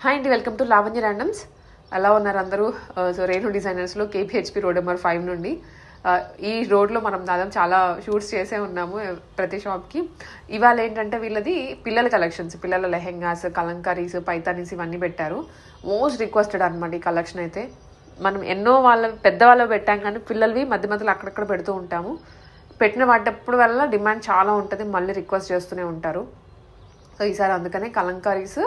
Hi అండి, welcome to Lavanya randoms. ఎలా ఉన్నారు అందరూ? సో రేణు డిజైనర్స్లో KPHP రోడ్ నెంబర్ 5 నుండి ఈ రోడ్లో మనం దాదాపు చాలా షూట్స్ చేసే ఉన్నాము ప్రతి షాప్కి. ఇవాళ ఏంటంటే వీళ్ళది పిల్లల కలెక్షన్స్, పిల్లల లెహెంగాస్, కలంకారీస్, పైతానీస్ ఇవన్నీ పెట్టారు. మోస్ట్ రిక్వెస్టెడ్ అనమాట ఈ కలెక్షన్ అయితే. మనం ఎన్నో పెద్దవాళ్ళు పెట్టాం, కానీ పిల్లలవి మధ్య మధ్యలో అక్కడక్కడ పెడుతూ ఉంటాము. పెట్టిన వాటప్పుడు వల్ల డిమాండ్ చాలా ఉంటుంది, మళ్ళీ రిక్వెస్ట్ చేస్తూనే ఉంటారు. సో ఈసారి అందుకనే కలంకారీస్,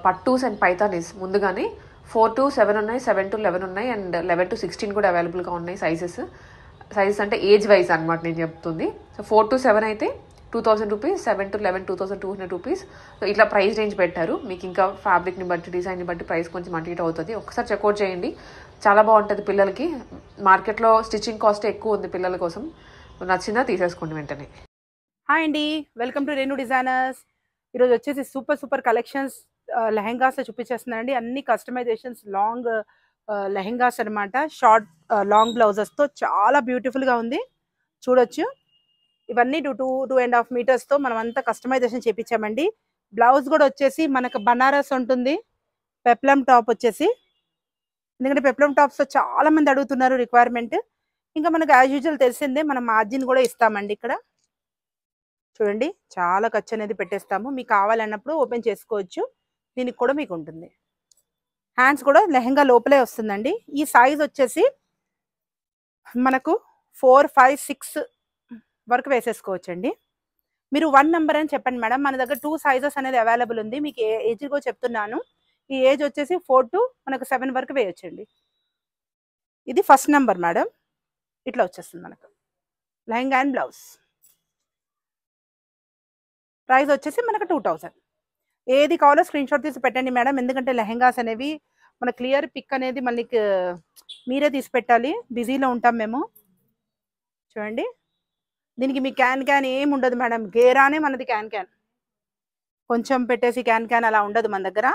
పట్టూస్ అండ్ పైతానీస్ ముందుగానే 4 to 7 ఉన్నాయి, 7 to 11 ఉన్నాయి, అండ్ 11 to 16 కూడా అవైలబుల్గా ఉన్నాయి. సైజెస్ అంటే ఏజ్ వైజ్ అనమాట నేను చెప్తుంది. సో 4 to 7 అయితే 2000 రూపీస్, 7 to 11 2200 రూపీస్. సో ఇట్లా ప్రైస్ రేంజ్ పెట్టారు. మీకు ఇంకా ఫ్యాబ్రిక్ని బట్టి, డిజైన్ని బట్టి ప్రైస్ కొంచెం అటు ఇటు అవుతుంది. ఒకసారి చెక్అవుట్ చేయండి, చాలా బాగుంటుంది పిల్లలకి. మార్కెట్లో స్టిచ్చింగ్ కాస్ట్ ఎక్కువ ఉంది పిల్లల కోసం. నచ్చిందా తీసేసుకోండి వెంటనే. హాయ్ అండి, వెల్కమ్ టు రేణు డిజైనర్స్. ఈరోజు వచ్చేసి సూపర్ కలెక్షన్స్ లెహెంగాస్ చూపించేస్తున్నానండి. అన్ని కస్టమైజేషన్స్, లాంగ్ లెహెంగాస్ అనమాట. షార్ట్ లాంగ్ బ్లౌజెస్తో చాలా బ్యూటిఫుల్గా ఉంది, చూడొచ్చు. ఇవన్నీ 2.5 మీటర్స్తో మనం అంతా కస్టమైజేషన్ చేయించామండి. బ్లౌజ్ కూడా వచ్చేసి మనకు బనారస్ ఉంటుంది, పెప్లం టాప్ వచ్చేసి. ఎందుకంటే పెప్లం టాప్స్తో చాలా మంది అడుగుతున్నారు రిక్వైర్మెంట్. ఇంకా మనకు యాజ్ యూజువల్ తెలిసిందే, మనం మార్జిన్ కూడా ఇస్తామండి. ఇక్కడ చూడండి, చాలా ఖర్చు అనేది పెట్టేస్తాము. మీకు కావాలన్నప్పుడు ఓపెన్ చేసుకోవచ్చు. దీనికి కూడా మీకు ఉంటుంది. హ్యాండ్స్ కూడా లెహంగా లోపలే వస్తుందండి. ఈ సైజ్ వచ్చేసి మనకు 4, 5, 6 వరకు వేసేసుకోవచ్చండి. మీరు 1 నెంబర్ అని చెప్పండి మేడం. మన దగ్గర 2 సైజెస్ అనేది అవైలబుల్ ఉంది. మీకు ఏ ఏజ్ కూడా చెప్తున్నాను. ఈ ఏజ్ వచ్చేసి 4 to మనకు 7 వరకు వేయొచ్చండి. ఇది ఫస్ట్ నెంబర్ మేడం. ఇట్లా వచ్చేస్తుంది మనకు లెహంగా అండ్ బ్లౌజ్. ప్రైస్ వచ్చేసి మనకు 2000. ఏది కావాలో స్క్రీన్ షాట్ తీసి పెట్టండి మేడం. ఎందుకంటే లెహెంగాస్ అనేవి మన క్లియర్ పిక్ అనేది మళ్ళీ మీరే తీసి పెట్టాలి, బిజీలో ఉంటాం మేము. చూడండి, దీనికి మీ క్యాన్ ఏమి ఉండదు మేడం. గేరానే మనది క్యాన్ కొంచెం పెట్టేసి క్యాన్ అలా ఉండదు మన దగ్గర.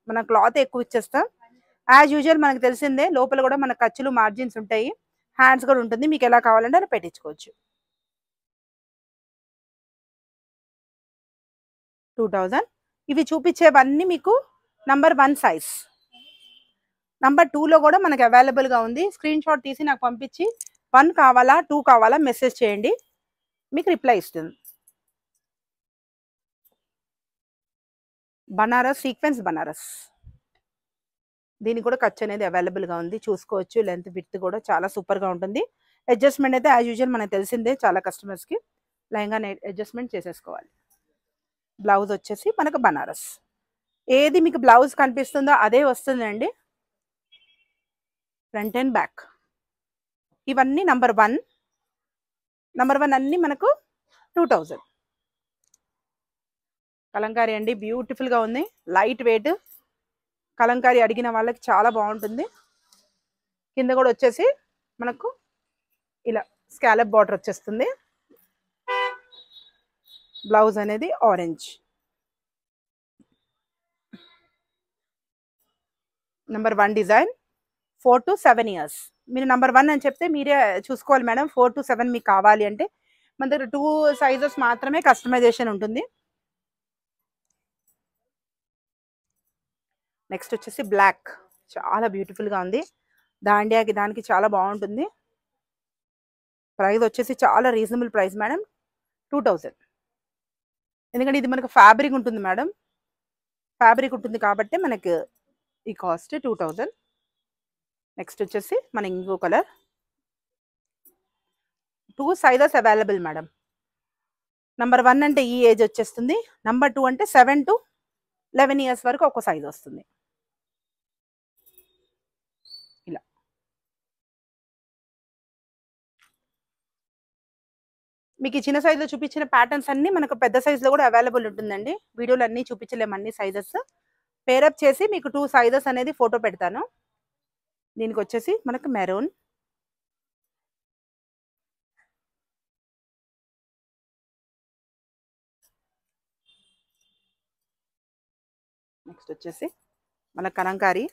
మన క్లాత్ ఎక్కువ ఇచ్చేస్తాం. యాజ్ యూజువల్ మనకు తెలిసిందే, లోపల కూడా మన ఖర్చులు మార్జిన్స్ ఉంటాయి. హ్యాండ్స్ కూడా ఉంటుంది. మీకు ఎలా కావాలంటే అలా పెట్టించుకోవచ్చు. 2000. ఇవి చూపించేవన్నీ మీకు నంబర్ 1 సైజ్. నంబర్ 2లో కూడా మనకు అవైలబుల్గా ఉంది. స్క్రీన్ షాట్ తీసి నాకు పంపించి 1 కావాలా 2 కావాలా మెసేజ్ చేయండి, మీకు రిప్లై ఇస్తుంది. బనారస్, సీక్వెన్స్ బనారస్. దీనికి కూడా ఖర్చు అనేది అవైలబుల్గా ఉంది, చూసుకోవచ్చు. లెంత్ విడ్త్ కూడా చాలా సూపర్గా ఉంటుంది. అడ్జస్ట్మెంట్ అయితే యాజ్ యూజువల్ మనకు తెలిసిందే, చాలా కస్టమర్స్కి లెహంగా అడ్జస్ట్మెంట్ చేసేసుకోవాలి. బ్లౌజ్ వచ్చేసి మనకు బనారస్. ఏది మీకు బ్లౌజ్ కనిపిస్తుందో అదే వస్తుందండి, ఫ్రంట్ అండ్ బ్యాక్. ఇవన్నీ నంబర్ 1 అన్నీ మనకు 2000. కలంకారీ అండి, బ్యూటిఫుల్గా ఉంది. లైట్ వెయిట్ కలంకారీ అడిగిన వాళ్ళకి చాలా బాగుంటుంది. కింద కూడా వచ్చేసి మనకు ఇలా స్కాలప్ బార్డర్ వచ్చేస్తుంది. బ్లౌజ్ అనేది orange. Number 1 design 4 to 7 years. మీరు నంబర్ 1 అని చెప్తే మీరే చూసుకోవాలి మేడం. 4 to 7 మీకు కావాలి అంటే మన దగ్గర 2 సైజెస్ మాత్రమే కస్టమైజేషన్ ఉంటుంది. నెక్స్ట్ వచ్చేసి బ్లాక్, చాలా బ్యూటిఫుల్గా ఉంది. దాండియాకి దానికి చాలా బాగుంటుంది. ప్రైస్ వచ్చేసి చాలా రీజనబుల్ ప్రైస్ మేడం, 2000. ఎందుకంటే ఇది మనకు ఫ్యాబ్రిక్ ఉంటుంది మేడం. ఫ్యాబ్రిక్ ఉంటుంది కాబట్టి మనకు ఈ కాస్ట్ 2000. నెక్స్ట్ వచ్చేసి మన ఇంకో colour. 2 sizes available madam. Number 1 అంటే ఈ ఏజ్ వచ్చేస్తుంది. నంబర్ 2 అంటే 7 to 11 years వరకు ఒక సైజ్ వస్తుంది. ఇలా మీకు ఈ చిన్న సైజులో చూపించిన ప్యాటర్న్స్ అన్నీ మనకు పెద్ద సైజులో కూడా అవైలబుల్ ఉంటుందండి. వీడియోలు అన్నీ చూపించలేము అన్ని సైజెస్. పేరప్ చేసి మీకు 2 సైజెస్ అనేది ఫోటో పెడతాను. దీనికి వచ్చేసి మనకు మెరూన్, నెక్స్ట్ వచ్చేసి మన కలంకారీ.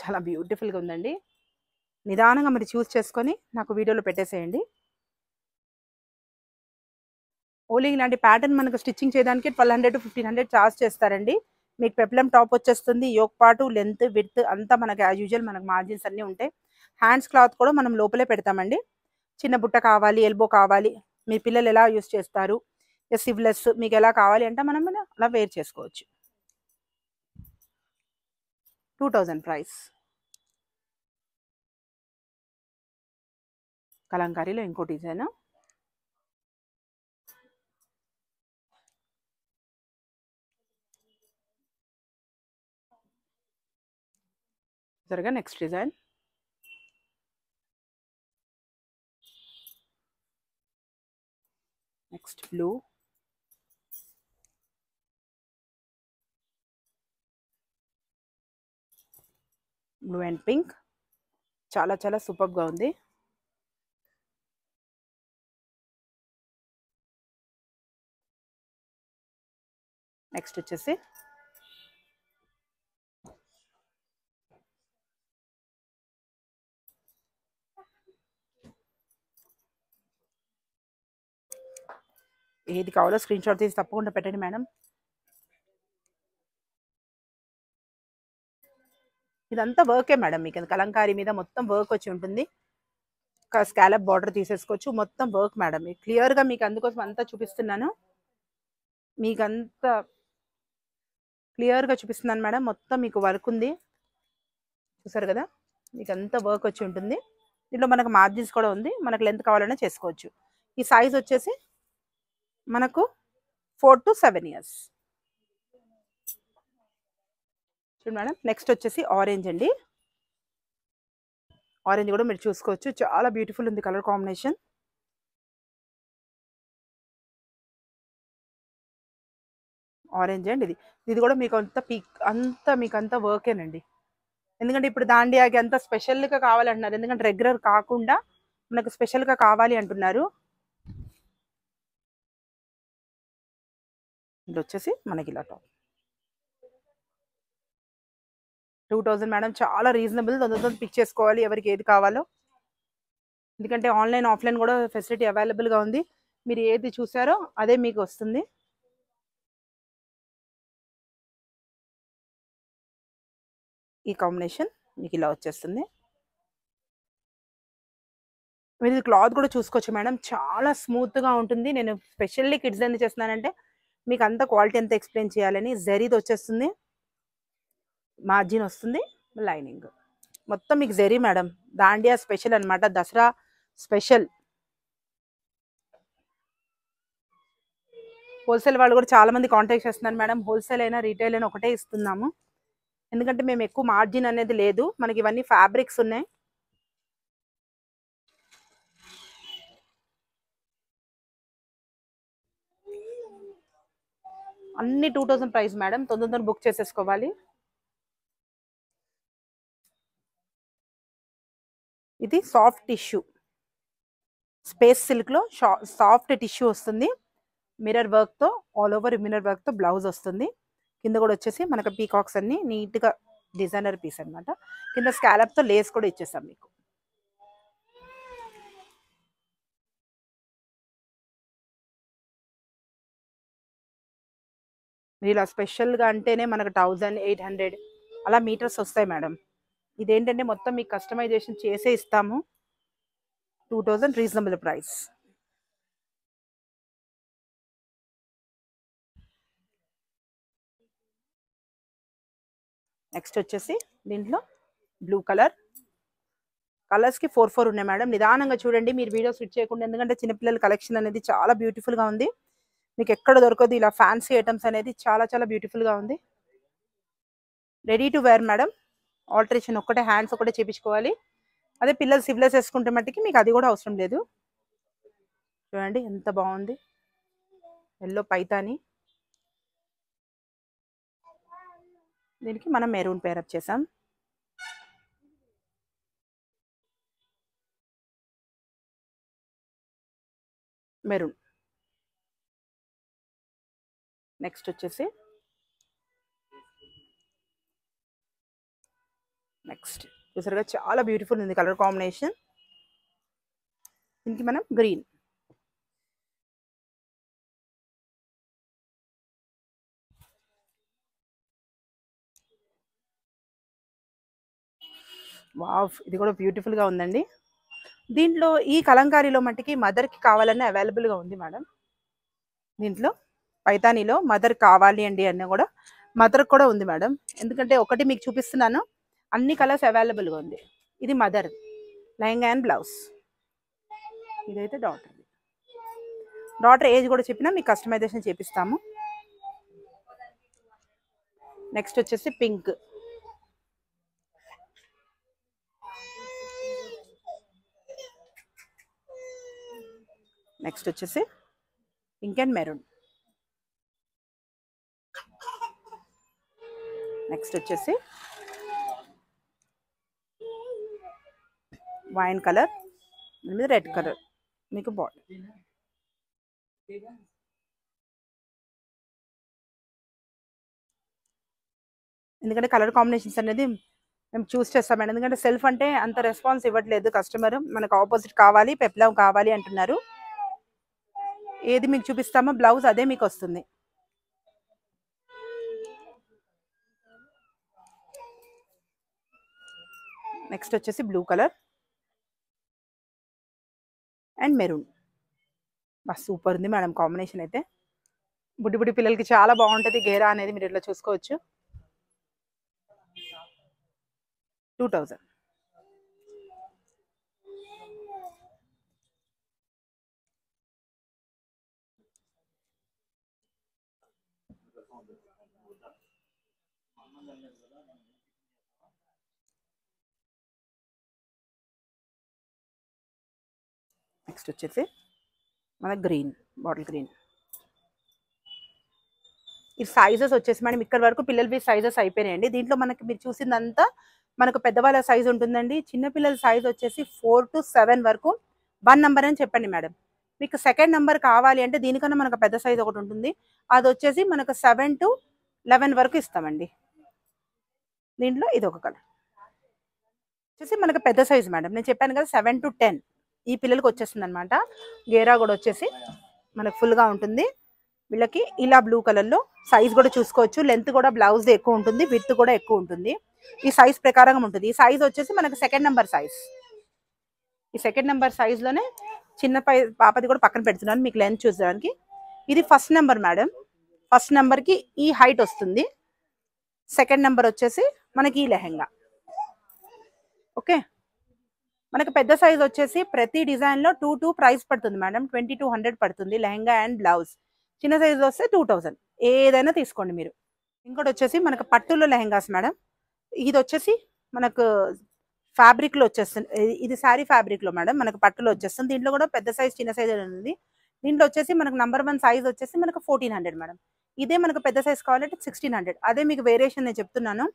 చాలా బ్యూటిఫుల్గా ఉందండి. నిదానంగా మీరు చూస్ చేసుకొని నాకు వీడియోలో పెట్టేసేయండి. ఓన్లీ ఇలాంటి ప్యాటర్న్ మనకు స్టిచ్చింగ్ చేయడానికి 1200 to 1500 చార్జ్ చేస్తారండి. మీకు పెప్లం టాప్ వచ్చేస్తుంది. యోక్ పాటు లెంత్ విడ్త్ అంతా మనకి యాజ్ యూజువల్ మనకు మార్జిన్స్ అన్నీ ఉంటాయి. హ్యాండ్స్ క్లాత్ కూడా మనం లోపలే పెడతామండి. చిన్న బుట్ట కావాలి, ఎల్బో కావాలి, మీ పిల్లలు ఎలా యూస్ చేస్తారు, సివ్లెస్ మీకు ఎలా కావాలి అంటే మనం అలా వేర్ చేసుకోవచ్చు. 2000 ప్రైస్. కలంకారీలో ఇంకో డిజైన్. సరిగా next design. Next blue. Blue and pink చాలా చాలా సూపర్గా ఉంది. నెక్స్ట్ వచ్చేసి ఏది కావాలో స్క్రీన్ షాట్ తీసి తప్పకుండా పెట్టండి మేడం. ఇదంతా వర్కే మేడం. మీకు కలంకారీ మీద మొత్తం వర్క్ వచ్చి ఉంటుంది. స్కాలప్ బార్డర్ తీసేసుకోవచ్చు. మొత్తం వర్క్ మేడం. క్లియర్గా మీకు అందుకోసం అంతా చూపిస్తున్నాను. మీకు అంతా క్లియర్గా చూపిస్తున్నాను మేడం. మొత్తం మీకు వర్క్ ఉంది చూసారు కదా. మీకు అంతా వర్క్ వచ్చి ఉంటుంది. దీంట్లో మనకు మార్జిన్స్ కూడా ఉంది. మనకు లెంత్ కావాలన్నా చేసుకోవచ్చు. ఈ సైజ్ వచ్చేసి మనకు 4 to 7 years. చూడండి మేడం. నెక్స్ట్ వచ్చేసి ఆరెంజ్ అండి. ఆరెంజ్ కూడా మీరు చూసుకోవచ్చు. చాలా బ్యూటిఫుల్ ఉంది కలర్ కాంబినేషన్. ఆరెంజ్ అండ్ ఇది కూడా మీకు అంతా మీకు అంతా వర్కేనండి. ఎందుకంటే ఇప్పుడు దాండియాకి అంతా స్పెషల్గా కావాలంటున్నారు. ఎందుకంటే రెగ్యులర్ కాకుండా మనకు స్పెషల్గా కావాలి అంటున్నారు. ఇది వచ్చేసి మనకి ఇలా టాప్ 2000 మేడం. చాలా రీజనబుల్. తొందర పిక్ చేసుకోవాలి ఎవరికి ఏది కావాలో. ఎందుకంటే ఆన్లైన్ ఆఫ్లైన్ కూడా ఫెసిలిటీ అవైలబుల్గా ఉంది. మీరు ఏది చూసారో అదే మీకు వస్తుంది. ఈ కాంబినేషన్ మీకు ఇలా వచ్చేస్తుంది. మీరు క్లాత్ కూడా చూసుకోవచ్చు మేడం. చాలా స్మూత్గా ఉంటుంది. నేను స్పెషల్లీ కిడ్స్ ఎందుకు చేస్తున్నానంటే మీకు అంత క్వాలిటీ ఎంత ఎక్స్ప్లెయిన్ చేయాలని. జరీది వచ్చేస్తుంది, మార్జిన్ వస్తుంది, లైనింగ్ మొత్తం మీకు జరీ మేడం. దాండియా స్పెషల్ అనమాట. దసరా స్పెషల్. హోల్సేల్ వాళ్ళు కూడా చాలా మంది కాంటాక్ట్ చేస్తున్నారు మేడం. హోల్సేల్ అయినా రీటైల్ అయినా ఒకటే ఇస్తున్నాము. ఎందుకంటే మేము ఎక్కువ మార్జిన్ అనేది లేదు. మనకి ఇవన్నీ ఫ్యాబ్రిక్స్ ఉన్నాయి. అన్ని 2000 ప్రైస్ మేడం. తొందర బుక్ చేసేసుకోవాలి. ఇది సాఫ్ట్ టిష్యూ, స్పేస్ సిల్క్లో సాఫ్ట్ టిష్యూ వస్తుంది. మిర్రర్ వర్క్తో, ఆల్ ఓవర్ మిర్రర్ వర్క్తో బ్లౌజ్ వస్తుంది. కింద కూడా వచ్చేసి మనకు పీకాక్స్ అన్ని నీట్గా డిజైనర్ పీస్ అనమాట. కింద స్కాలప్తో లేస్ కూడా ఇచ్చేసాం మీకు. మీరు ఇలా స్పెషల్గా అంటేనే మనకు 1800 అలా మీటర్స్ వస్తాయి మేడం. ఇదేంటంటే మొత్తం మీకు కస్టమైజేషన్ చేసే ఇస్తాము. 2000 రీజనబుల్ ప్రైస్. నెక్స్ట్ వచ్చేసి దీంట్లో బ్లూ కలర్. కలర్స్కి 4 ఉన్నాయి మేడం. నిదానంగా చూడండి, మీరు వీడియో స్విచ్ చేయకుండా. ఎందుకంటే చిన్నపిల్లల కలెక్షన్ అనేది చాలా బ్యూటిఫుల్గా ఉంది. మీకు ఎక్కడ దొరకదు ఇలా ఫ్యాన్సీ ఐటమ్స్ అనేది. చాలా చాలా బ్యూటిఫుల్గా ఉంది. Ready to wear madam. Alteration ఒక్కటే, హ్యాండ్స్ ఒకటే చేయించుకోవాలి. అదే పిల్లలు సివ్లెస్ వేసుకుంటే మట్టికి మీకు అది కూడా అవసరం లేదు. చూడండి ఎంత బాగుంది. ఎల్లో పైతాని. దీనికి మనం మెరూన్ పేరప్ చేసాం. మెరూన్. నెక్స్ట్ వచ్చేసి నెక్స్ట్ చూసారుగా చాలా బ్యూటిఫుల్ ఉంది కలర్ కాంబినేషన్. దీనికి మనం గ్రీన్. వావ్, ఇది కూడా బ్యూటిఫుల్గా ఉందండి. దీంట్లో ఈ కలంకారీలో మట్టికి మదర్కి కావాలన్నా అవైలబుల్గా ఉంది మేడం. దీంట్లో పైతానీలో మదర్ కావాలి అండి అన్న కూడా మదర్ కూడా ఉంది మేడం. ఎందుకంటే ఒకటి మీకు చూపిస్తున్నాను, అన్ని కలర్స్ అవైలబుల్గా ఉంది. ఇది మదర్ లెహంగా అండ్ బ్లౌజ్. ఇదైతే డాటర్ ఏజ్ కూడా చెప్పినా మీకు కస్టమైజేషన్ చేపిస్తాము. నెక్స్ట్ వచ్చేసి పింక్. నెక్స్ట్ వచ్చేసి పింక్ అండ్ మెరూన్. నెక్స్ట్ వచ్చేసి వైన్ కలర్ మీద రెడ్ కలర్ మీకు బాడీ. ఎందుకంటే కలర్ కాంబినేషన్స్ అనేది మేము చూస్ చేస్తాం మేడం. ఎందుకంటే సెల్ఫ్ అంటే అంత రెస్పాన్స్ ఇవ్వట్లేదు కస్టమర్, మనకు ఆపోజిట్ కావాలి పెప్లం కావాలి అంటున్నారు. ఏది మీకు చూపిస్తామో బ్లౌజ్ అదే మీకు వస్తుంది. నెక్స్ట్ వచ్చేసి blue colour and maroon. Bus super ఉంది మేడం కాంబినేషన్ అయితే. బుడ్డి బుడ్డి పిల్లలకి చాలా బాగుంటుంది గేరా అనేది, మీరు ఇట్లా చూసుకోవచ్చు. 2000. నెక్స్ట్ వచ్చేసి మన గ్రీన్, బాటిల్ గ్రీన్. ఈ సైజెస్ వచ్చేసి మేడం ఇక్కడ వరకు పిల్లలవి సైజెస్ అయిపోయినాయండి. దీంట్లో మనకి మీరు చూసిందంతా మనకు పెద్దవాళ్ళ సైజ్ ఉంటుందండి. చిన్నపిల్లల సైజ్ వచ్చేసి 4 to 7 వరకు 1 నెంబర్ అని చెప్పండి మేడం. మీకు సెకండ్ నెంబర్ కావాలి అంటే దీనికన్నా మనకు పెద్ద సైజ్ ఒకటి ఉంటుంది, అది వచ్చేసి మనకు 7 to 11 వరకు ఇస్తామండి. దీంట్లో ఇది ఒక కలర్ వచ్చేసి మనకు పెద్ద సైజ్ మేడం. నేను చెప్పాను కదా 7 to 10 ఈ పిల్లలకి వచ్చేస్తుంది అనమాట. గేరా కూడా వచ్చేసి మనకు ఫుల్గా ఉంటుంది. వీళ్ళకి ఇలా బ్లూ కలర్లో సైజ్ కూడా చూసుకోవచ్చు. లెంత్ కూడా బ్లౌజ్ ఎక్కువ ఉంటుంది, విడ్త్ కూడా ఎక్కువ ఉంటుంది. ఈ సైజ్ ప్రకారంగా ఉంటుంది. ఈ సైజ్ వచ్చేసి మనకు సెకండ్ నెంబర్ సైజ్. ఈ సెకండ్ నెంబర్ సైజ్లోనే చిన్న పాపది కూడా పక్కన పెడుతున్నాను మీకు లెంత్ చూసడానికి. ఇది ఫస్ట్ నెంబర్ మేడం. ఫస్ట్ నెంబర్కి ఈ హైట్ వస్తుంది. సెకండ్ నెంబర్ వచ్చేసి మనకి ఈ లెహెంగా. ఓకే, మనకు పెద్ద సైజ్ వచ్చేసి ప్రతి డిజైన్లో 2 ప్రైస్ పడుతుంది మేడం. 2200 పడుతుంది లెహెంగా అండ్ బ్లౌజ్. చిన్న సైజు వస్తే 2000. ఏదైనా తీసుకోండి మీరు. ఇంకోటి వచ్చేసి మనకు పట్టులో లెహెంగాస్ మేడం. ఇది వచ్చేసి మనకు ఫ్యాబ్రిక్లో వచ్చేస్తుంది. ఇది శారీ ఫ్యాబ్రిక్లో మేడం మనకు పట్టులో వచ్చేస్తుంది. దీంట్లో కూడా పెద్ద సైజ్ చిన్న సైజ్ ఉంది. దీంట్లో వచ్చేసి మనకు నంబర్ 1 సైజ్ వచ్చేసి మనకు 1400 మేడం. ఇదే మనకు పెద్ద సైజ్ కావాలంటే 1600. అదే మీకు వేరియేషన్ నేను చెప్తున్నాను.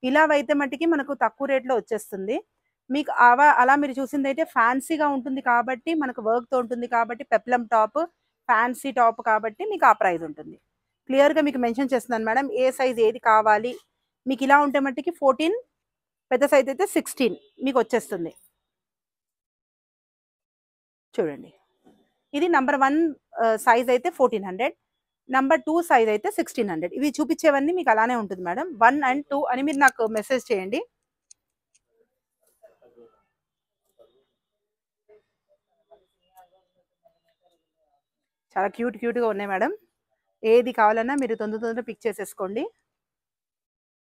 ఇలా అయితే మట్టికి మనకు తక్కువ రేట్లో వచ్చేస్తుంది. మీకు అలా మీరు చూసింది అయితే ఫ్యాన్సీగా ఉంటుంది కాబట్టి మనకు వర్క్తో ఉంటుంది కాబట్టి పెప్లం టాప్ ఫ్యాన్సీ టాప్ కాబట్టి మీకు ఆ ప్రైస్ ఉంటుంది. క్లియర్గా మీకు మెన్షన్ చేస్తున్నాను మేడం ఏ సైజ్ ఏది కావాలి. మీకు ఇలా ఉంటే మట్టికి 14, పెద్ద సైజ్ అయితే 16 మీకు వచ్చేస్తుంది. చూడండి, ఇది నంబర్ 1 సైజ్ అయితే 1400, నంబర్ 2 సైజ్ అయితే 1600. ఇవి చూపించేవన్నీ మీకు అలానే ఉంటుంది మేడం. 1 and 2 అని మీరు నాకు మెసేజ్ చేయండి. చాలా క్యూట్గా ఉన్నాయి మేడం. ఏది కావాలన్నా మీరు తొందరగా పిక్ చేసేసుకోండి.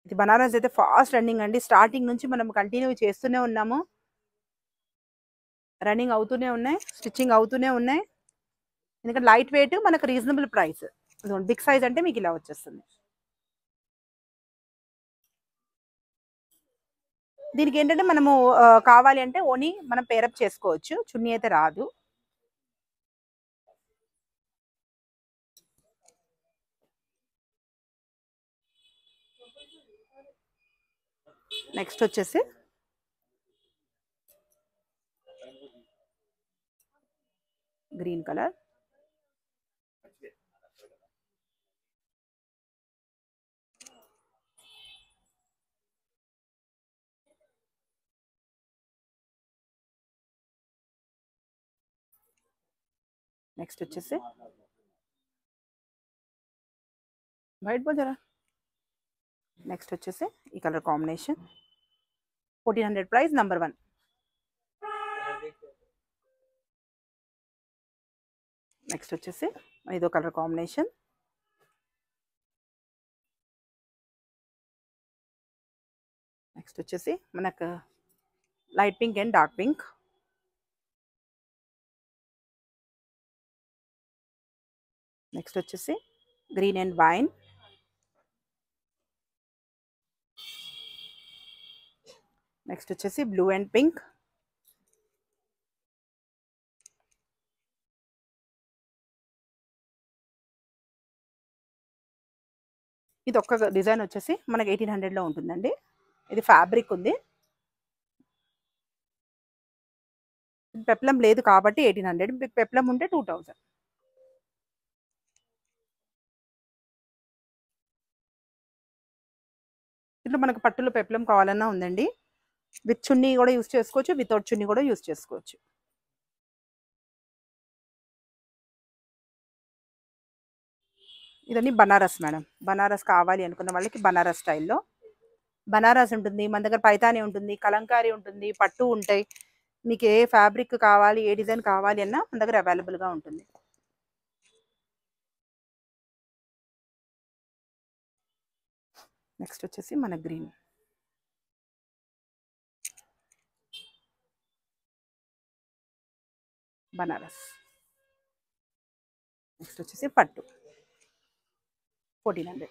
ఇది బనారస్ అయితే ఫాస్ట్ రన్నింగ్ అండి. స్టార్టింగ్ నుంచి మనం కంటిన్యూ చేస్తూనే ఉన్నాము. రన్నింగ్ అవుతూనే ఉన్నాయి, స్టిచ్చింగ్ అవుతూనే ఉన్నాయి. ఎందుకంటే లైట్ వెయిట్ మనకు రీజనబుల్ ప్రైస్. బిగ్ సైజ్ అంటే మీకు ఇలా వచ్చేస్తుంది. దీనికి ఏంటంటే మనము కావాలి అంటే ఓనీ మనం పేరప్ చేసుకోవచ్చు. చున్నీ అయితే రాదు. నెక్స్ట్ వచ్చేసి గ్రీన్ కలర్. నెక్స్ట్ వచ్చేసి వైట్ బోల్ జరా. నెక్స్ట్ వచ్చేసి ఈ colour combination. 1400 price number 1. Next వచ్చేసి ఇదో కలర్ కాంబినేషన్. నెక్స్ట్ వచ్చేసి మనకు light pink and dark pink. Next వచ్చేసి గ్రీన్ అండ్ వైన్. నెక్స్ట్ వచ్చేసి బ్లూ అండ్ పింక్. ఇది ఒక్క డిజైన్ వచ్చేసి మనకి 1800లో ఉంటుందండి. ఇది ఫ్యాబ్రిక్ ఉంది, పెప్లం లేదు కాబట్టి 1800. మీకు పెప్లం ఉంటే 2000. ఇట్లా మనకు పట్టులో పెప్లం కావాలన్నా ఉందండి. విత్ చున్నీ కూడా యూస్ చేసుకోవచ్చు, వితౌట్ చున్నీ కూడా యూస్ చేసుకోవచ్చు. ఇదన్నీ బనారస్ మేడం. బనారస్ కావాలి అనుకున్న వాళ్ళకి బనారస్ స్టైల్లో బనారస్ ఉంటుంది, మన దగ్గర పైతాని ఉంటుంది, కలంకారీ ఉంటుంది, పట్టు ఉంటాయి. మీకు ఏ ఫ్యాబ్రిక్ కావాలి, ఏ డిజైన్ కావాలి అన్నా మన దగ్గర అవైలబుల్గా ఉంటుంది. నెక్స్ట్ వచ్చేసి మన గ్రీన్. బనారస్. నెక్స్ట్ వచ్చేసి పట్టు 1400.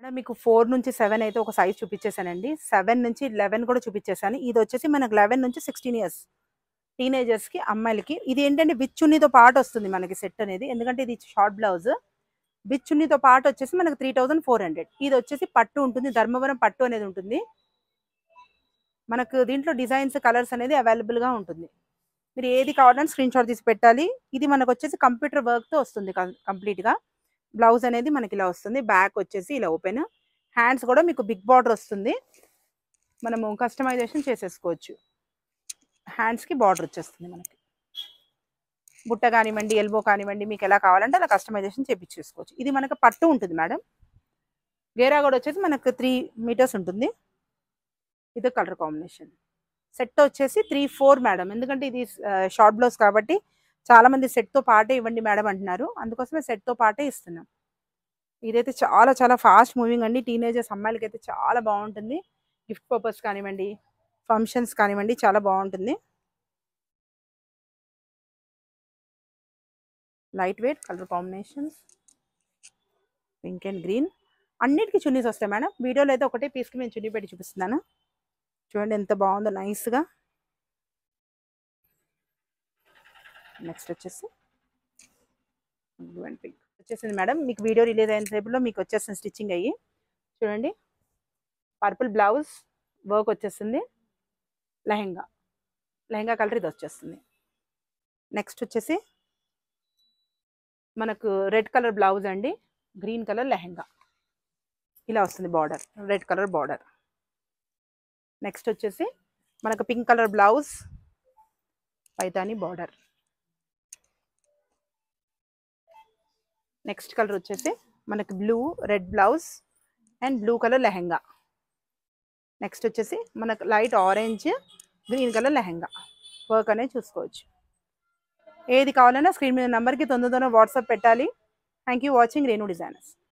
మేడం మీకు 4 నుంచి 7 అయితే ఒక సైజ్ చూపించేసానండి. 7 నుంచి 11 కూడా చూపించేసాను. ఇది వచ్చేసి మనకు 11 నుంచి 16 ఇయర్స్ టీనేజర్స్కి, అమ్మాయిలకి. ఇది ఏంటంటే విత్ చున్నీతో పాటు వస్తుంది మనకి సెట్ అనేది, ఎందుకంటే ఇది షార్ట్ బ్లౌజ్. విత్ చున్నీతో పాటు వచ్చేసి మనకు 3400. ఇది వచ్చేసి పట్టు ఉంటుంది, ధర్మవరం పట్టు అనేది ఉంటుంది. మనకు దీంట్లో డిజైన్స్, కలర్స్ అనేది అవైలబుల్గా ఉంటుంది. మీరు ఏది కావాలని స్క్రీన్ షాట్ తీసి పెట్టాలి. ఇది మనకు వచ్చేసి కంప్యూటర్ వర్క్తో వస్తుంది కంప్లీట్గా. బ్లౌజ్ అనేది మనకి ఇలా వస్తుంది, బ్యాక్ వచ్చేసి ఇలా ఓపెన్, హ్యాండ్స్ కూడా మీకు బిగ్ బార్డర్ వస్తుంది. మనము కస్టమైజేషన్ చేసేసుకోవచ్చు. హ్యాండ్స్కి బార్డర్ వచ్చేస్తుంది మనకి. బుట్ట కానివ్వండి, ఎల్బో కానివ్వండి, మీకు ఎలా కావాలంటే అలా కస్టమైజేషన్ చేపించేసుకోవచ్చు. ఇది మనకు పట్టు ఉంటుంది మేడం. గేరా కూడా వచ్చేసి మనకు 3 మీటర్స్ ఉంటుంది. ఇది కలర్ కాంబినేషన్. సెట్ వచ్చేసి 3-4 మేడం, ఎందుకంటే ఇది షార్ట్ బ్లౌజ్ కాబట్టి చాలామంది సెట్తో పాటే ఇవ్వండి మేడం అంటున్నారు, అందుకోసమే సెట్తో పాటే ఇస్తున్నాం. ఇదైతే చాలా చాలా ఫాస్ట్ మూవింగ్ అండి. టీనేజర్స్ అమ్మాయిలకి అయితే చాలా బాగుంటుంది. గిఫ్ట్ పర్పస్ కానివ్వండి, ఫంక్షన్స్ కానివ్వండి, చాలా బాగుంటుంది. Light weight colour combinations, pink and green. అన్నిటికీ చున్నీస్ వస్తాయి మేడం. వీడియోలో అయితే ఒకటే పీస్కి నేను చున్నీ పెట్టి చూపిస్తున్నాను. చూడండి ఎంత బాగుందో నైస్గా. నెక్స్ట్ వచ్చేసి బ్లూ అండ్ పింక్ వచ్చేసింది మేడం. మీకు వీడియో రిలీజ్ అయిన సేపులో మీకు వచ్చేసింది స్టిచ్చింగ్ అయ్యి. చూడండి పర్పుల్ బ్లౌజ్ వర్క్ వచ్చేసింది. లెహంగా కలర్ ఇది వచ్చేస్తుంది. నెక్స్ట్ వచ్చేసి మనకు రెడ్ కలర్ బ్లౌజ్ అండి, గ్రీన్ కలర్ లెహంగా ఇలా వస్తుంది, border red colour border. Next వచ్చేసి మనకు pink colour blouse, Paithani border. Next colour వచ్చేసి మనకు blue red blouse and blue colour lehenga. Next వచ్చేసి మనకు light orange green colour lehenga. Work అనేది చూసుకోవచ్చు. ఏది కావాలన్నా స్క్రీన్ మీద నెంబర్కి తొందరగా వాట్సాప్ పెట్టాలి. Thank you watching Renu designers.